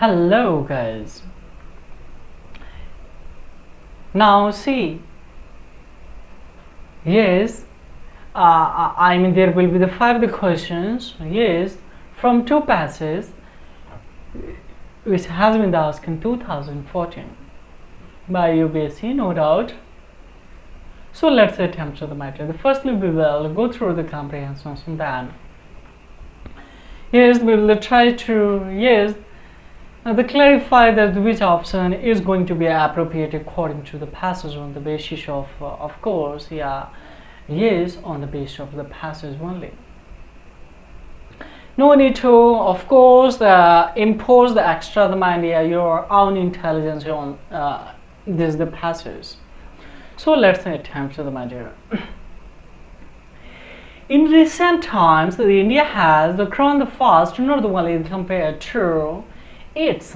Hello guys. Now see, yes, I mean there will be the five questions. Yes, from two passages which has been asked in 2014 by UPSC, no doubt. So let's attempt to the matter. Firstly, we will go through the comprehensions and then yes, we will try to to clarify that which option is going to be appropriate according to the passage on the basis of course, yes, on the basis of the passage only. No need to, of course, impose the extra your own intelligence on the passage. So let's attempt to the matter. In recent times, India has grown the fast not only compared to its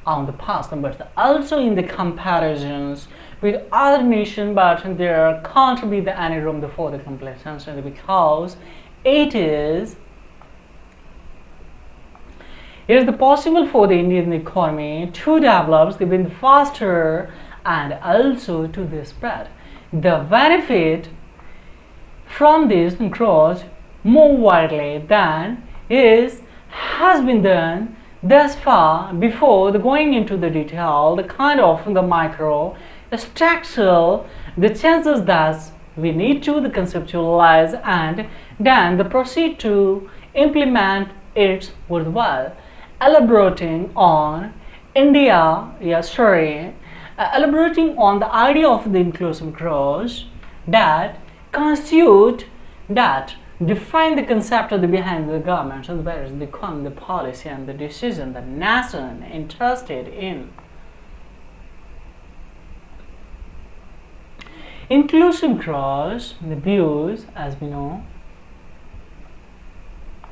on the past, but also in the comparisons with other nations, but there can't be any room for the complacency because it is possible for the Indian economy to develop even faster and also to the spread. The benefit from this growth more widely than has been done thus far. Before going into the detail, the kind of the micro structural the chances that we need to the conceptualize and then the proceed to implement it worthwhile. Elaborating on elaborating on the idea of the inclusive growth that constitute that define the concept of the behind the government and where is the economy, the policy and the decision that nation interested in. Inclusive growth, the views as we know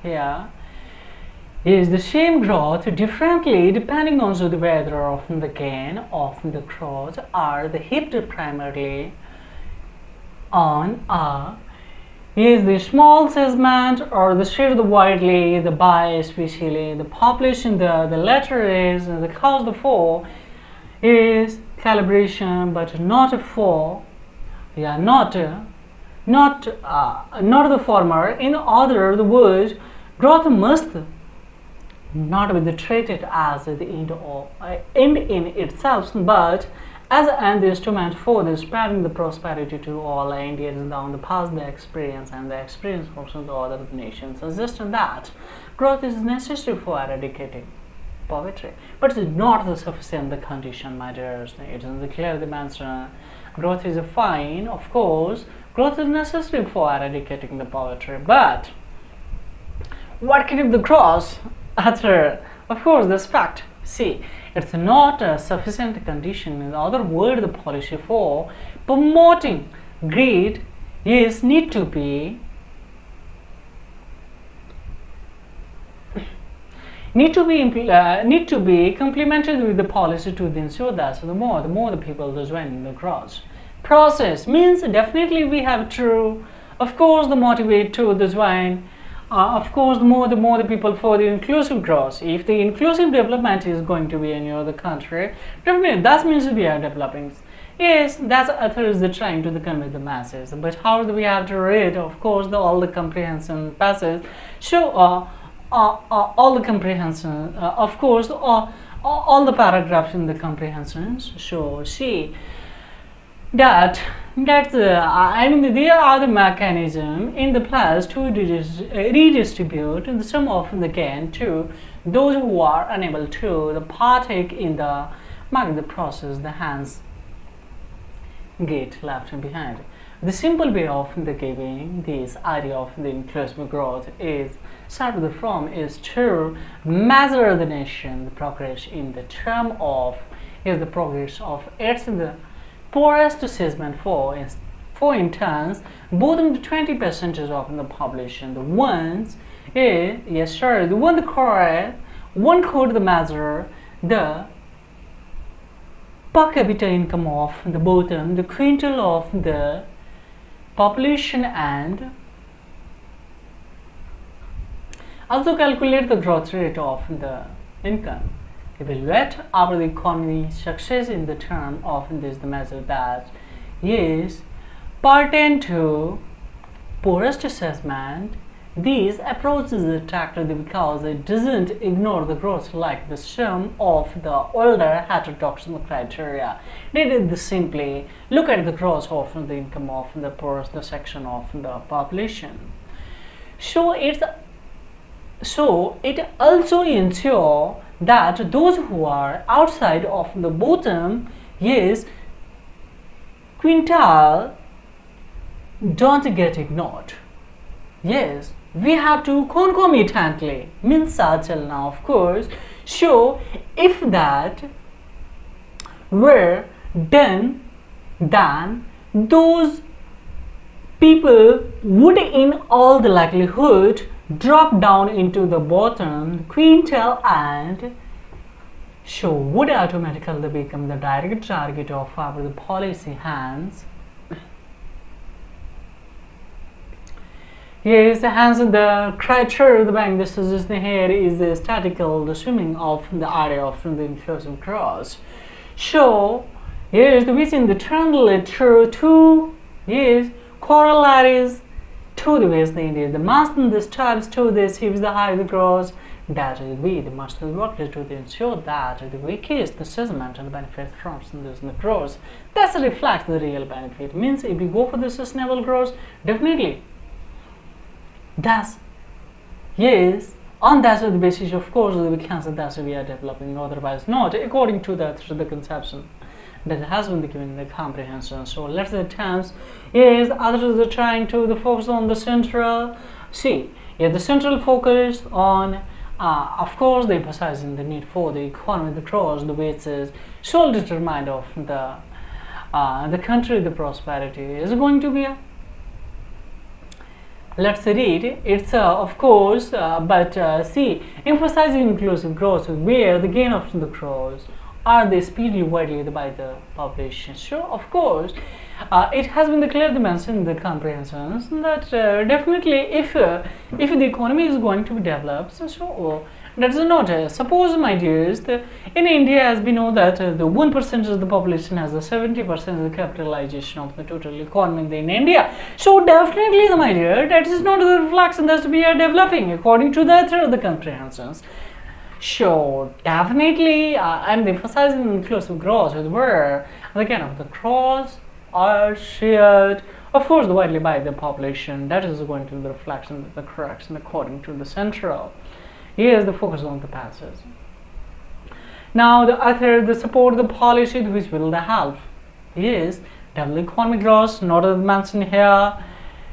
here is the same growth differently depending on the whether of the gain of the growth are the hit primarily on the small segment or the shared widely the by especially the population. The latter is the cause for is calibration but not for not the former. In other words, growth must not be treated as the end in itself, but as an instrument for the spreading the prosperity to all Indians down the past the experience and the experience of the other nations suggesting that growth is necessary for eradicating poverty, but it is not the sufficient the condition, my dears. It is clear the answer. Growth is fine, of course. Growth is necessary for eradicating the poverty, but what can be the growth? After, of course, this fact. See, it's not a sufficient condition. In other words, the policy for promoting greed is need to be complemented with the policy to ensure that the more the people join the growth process means definitely we have to, of course, the motivate to the join. Of course, the more the people for the inclusive growth. If the inclusive development is going to be in your the country, definitely that means we are developing. Yes, that's author is the trying to convey the masses. But how do we have to read? Of course, all the comprehension passages show all the comprehension. Of course, all the paragraphs in the comprehensions show. See that I mean there are the mechanism in the place to redistribute the sum of the gain to those who are unable to partake in the market process, the hands get left behind. The simple way of the giving this idea of the inclusive growth is started from is to measure the nation the progress in the term of the progress of its in the poorest segment for instance more than 20% of the population, the ones the one the correct one could measure the per capita income of the bottom the quintile of the population and also calculate the growth rate of the income. evaluate our economy success in the term of this the measure that is pertain to poorest assessment. These approaches attract because it doesn't ignore the growth like the sum of the older heterodox criteria. It is simply look at the growth of the income of the poorest section of the population. So it also ensures that those who are outside of the bottom quintile don't get ignored. Yes, we have to concomitantly means till now, of course. So if that were done, then those people would in all the likelihood drop down into the bottom quintile and so would automatically become the direct target of our policy hands. Yes, hence the criteria of the bank this is here is the statistical the swimming of the area of the inclusive growth. So yes, which in the turn led to yes corollaries to the ways they need the mass and the steps to this if the higher the growth that will be the must work to ensure that the weakest the segment and the benefit from this the growth that reflects the real benefit. Means if we go for the sustainable growth, definitely that's yes on that the basis of course we can say that we are developing, otherwise not according to that the conception that has been given in the comprehension. So let's say terms yes others are trying to the focus on the central the central focus on of course the emphasizing the need for the economy the growth the which is solely determined of the country the prosperity is going to be let's read it's of course emphasizing inclusive growth where the gain of the growth are they speedily widely by the population. So of course it has been clearly mentioned in the comprehensions that definitely if the economy is going to be developed, so that is not suppose my dears in India as we know that the 1% of the population has the 70% of the capitalization of the total economy in India. So definitely my dear that is not the reflection that we are developing according to that the comprehensions. So definitely I'm emphasizing inclusive growth where the kind of the growth are shared of course widely by the population. That is going to be the reflection the correction according to the central. Here is the focus on the passes. Now the other the support the policy which will the help is double economic growth not mentioned here.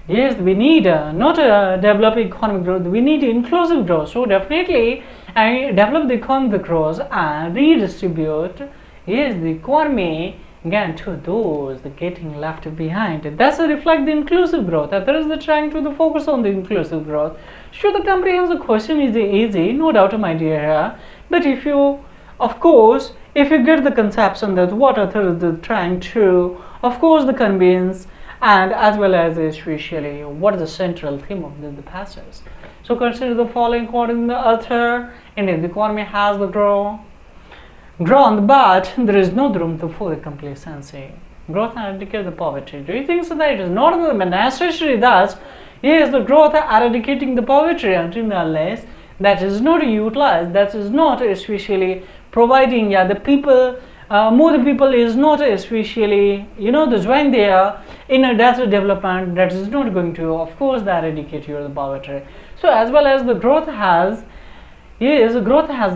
Yes, we need not a develop economic growth, we need inclusive growth. So definitely I develop the economic growth and redistribute yes the economy again to those the getting left behind. That's a reflect the inclusive growth. That is the trying to the focus on the inclusive growth. Sure, the comprehensive question is easy, no doubt my dear here. But if you of course if you get the conception that what author is trying to of course the convince and as well as especially what is the central theme of the passage. So consider the following according to the author. Indeed, the economy has the grown, but there is no room for the complacency. Growth eradicate the poverty. Do you think so that it is not necessary that yes the growth eradicating the poverty until unless that is not utilized, that is not especially providing the people more the people is not especially the join there in a data development that is not going to of course the eradicate the poverty. So as well as the growth has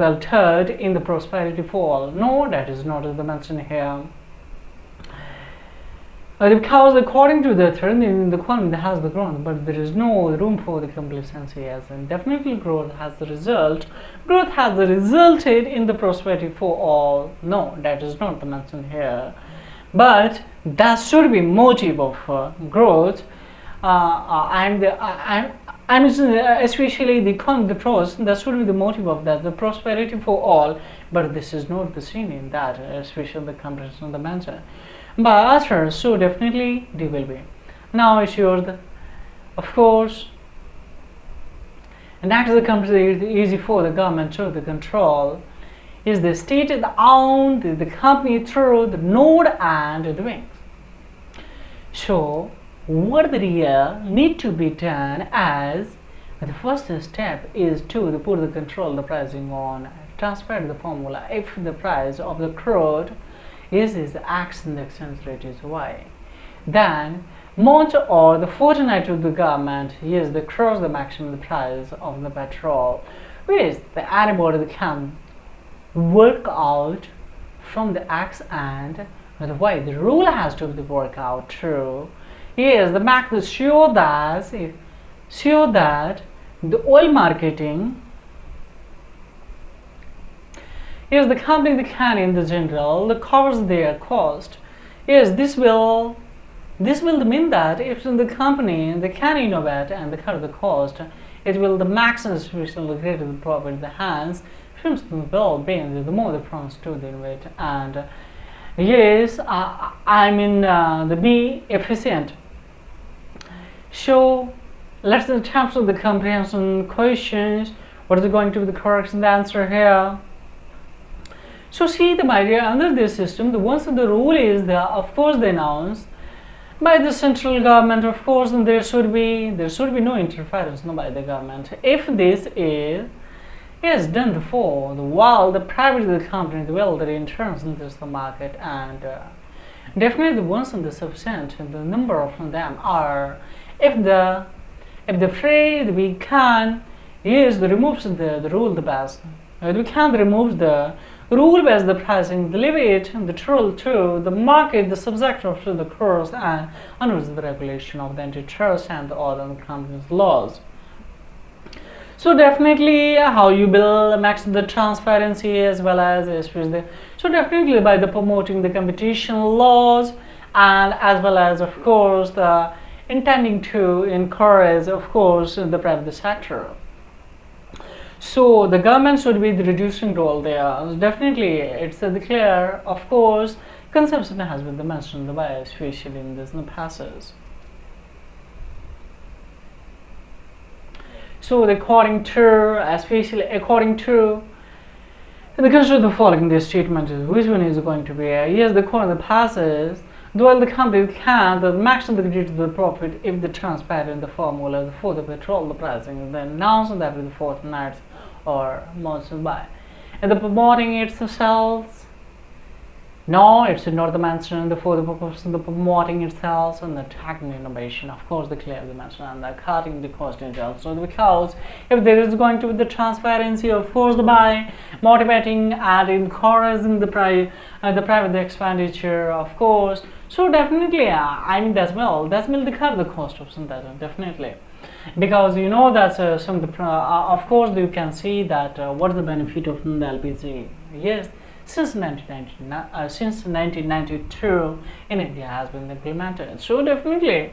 altered in the prosperity for all. No, that is not the mention here. Because according to the trend in the economy that has the growth, but there is no room for the complacency as in definitely growth has resulted in the prosperity for all. No, that is not the mention here. But that should be motive of growth and especially the economic growth, that should be the motive of that, the prosperity for all. But this is not the seen in that, especially the comprehension of the mention. But others, so definitely they will be. Now it's yours, of course, and that is the easy for the government to the control is the state owned the company through the node and the wings. So what the real need to be done as the first step is to put the control the pricing on, transfer the formula if the price of the crude is X and the exchange rate is Y. Then month or the fortnight to the government is the cross the maximum price of the petrol, which the anybody can work out from the X and the Y. The rule has to be worked out true. Yes, the max is sure that the oil marketing is the company that can in the general that covers their cost. Yes, this will mean that if the company they can innovate and they cut the cost, it will the maximum will greater the profit the hands films will being the more the promise to the innovate and yes, I mean the be efficient. So let's attempt the comprehension questions. What is going to be the correct answer here? So see the idea under this system, the once the rule is there, of course they announced by the central government, of course, and there should be no interference by the government. If this is done before the while the private company will that enters into the market and definitely once in the sufficient the number of them are if the phrase we can use the removes the rule the best we can remove the rule based the pricing the limit the rule to the market the subject of the course and under the regulation of the antitrust and the other companies laws. So definitely how you will max the transparency as well as so definitely by the promoting the competition laws and as well as of course the intending to encourage of course the private sector. So the government should be the reducing role there. Definitely it's the clear of course consumption has been mentioned by especially in this passes. So according to the consider the following this statement is which one is going to be yes the current passes though the company can the maximum degree to the profit if the transparent the formula for the petrol the pricing then announce that with the fortnights or months by and the promoting itself. No, it's not the mention for the purpose of the promoting itself and the tagging innovation. Of course, the clear dimension and the cutting the cost itself. So, because if there is going to be the transparency, of course, by motivating and encouraging the private expenditure, of course. So definitely, I mean that's well the cut the cost of synthesis definitely. Because you know that's of course you can see that what is the benefit of the LPG? Yes. Since 1992 in India has been implemented. So definitely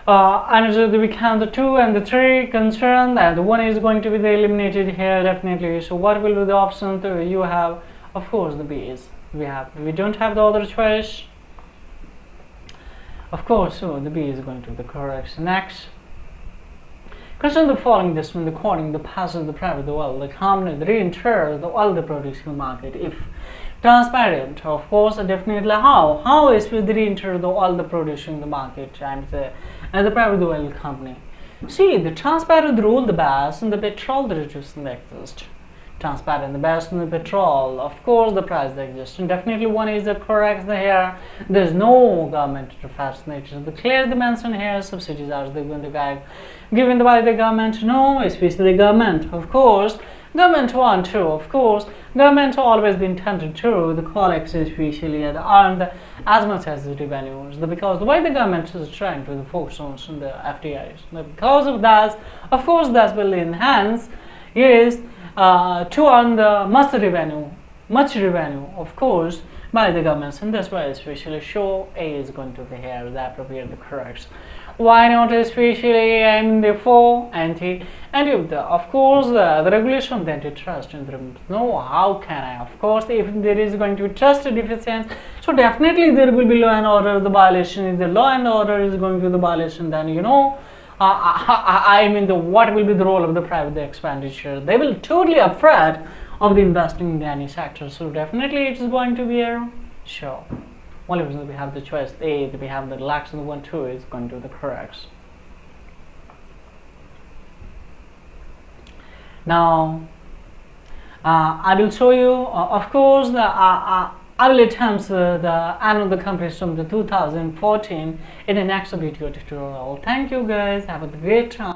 and we can the 2 and the 3 concern that one is going to be the eliminated here definitely. So what will be the option you have? Of course the B's we don't have the other choice of course. So the B is going to be the correct. Next, consider the following this when according the passes the private the oil the company the re-enter the oil the producing market if transparent. Of course definitely how is with the re-enter the oil the producing the market and the private oil company. See the transparent rule the best and the petrol the reducing the exist transparent the best in the petrol of course the price that exists and definitely one is the correct here. There is no government interference nature the clear dimension here subsidies are given by the government. No, especially the government of course government want to of course government always the intended to the collect especially and earn as much as the revenues because the way the government is trying to focus on the FDIs because of that of course that will enhance is to earn the much revenue of course by the governments and that's why especially show A is going to be here the appropriate the correct. Why not especially the 4 anti and if the of course the regulation of the antitrust and no how can I of course if there is going to be trust deficient so definitely there will be law and order the violation if the law and order is going to the violation then you know I mean what will be the role of the private expenditure they will totally afraid of the investing in any sector. So definitely it is going to be a sure. Only reason we have the choice A, that we have the relaxation 1, 2 is going to be the correct. Now I will show you, of course, I will attempt the annual comprehension of the 2014 in the next video tutorial. Thank you guys. Have a great time.